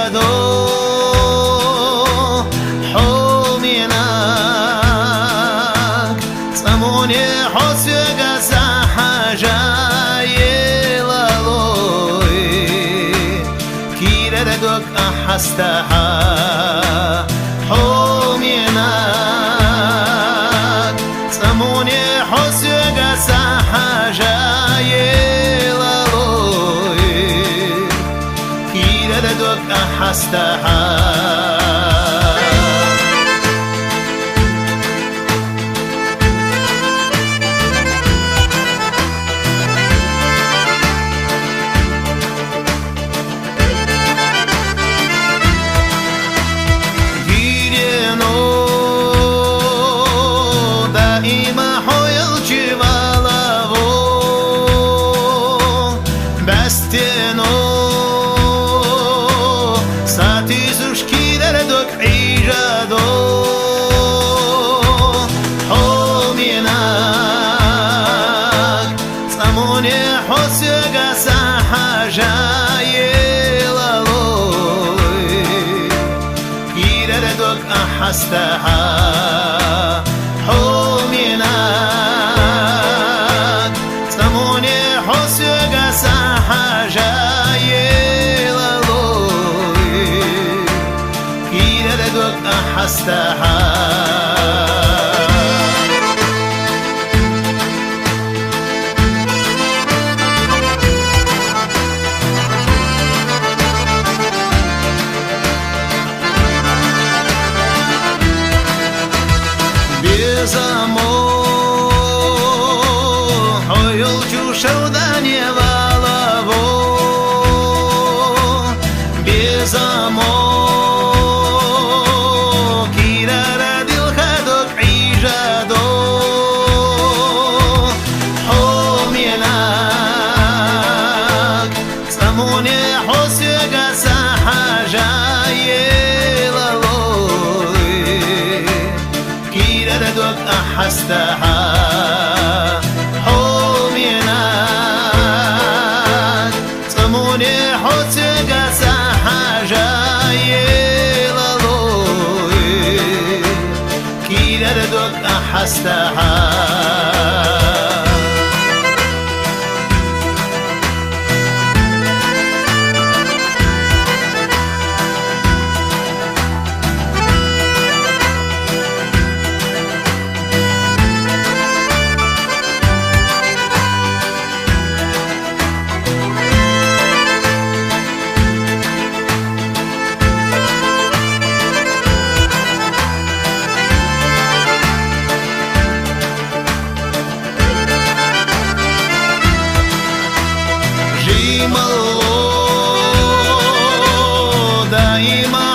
عيجادو حوميناك سموني حسيق سحاجاي لالوي كيرا دوك أحستها حوميناك سموني حسيق سحاجاي لدوك أحستها جيرينو دائما حويل جيبالابو بستينو لدوك عيجادو حوميناك سموني حسيق سحاجاي لالوي كيرا لدوك أحستها حوميناك سموني حسيق سحاجاي لدوك أحستها بيزامو حيل جوشو داني بالابو بيزامو سموني حسيق سحاجاي لالوي كيرا لدوك أحستها حوميناك سموني حسيق سحاجاي لالوي كيرا لدوك أحستها دائما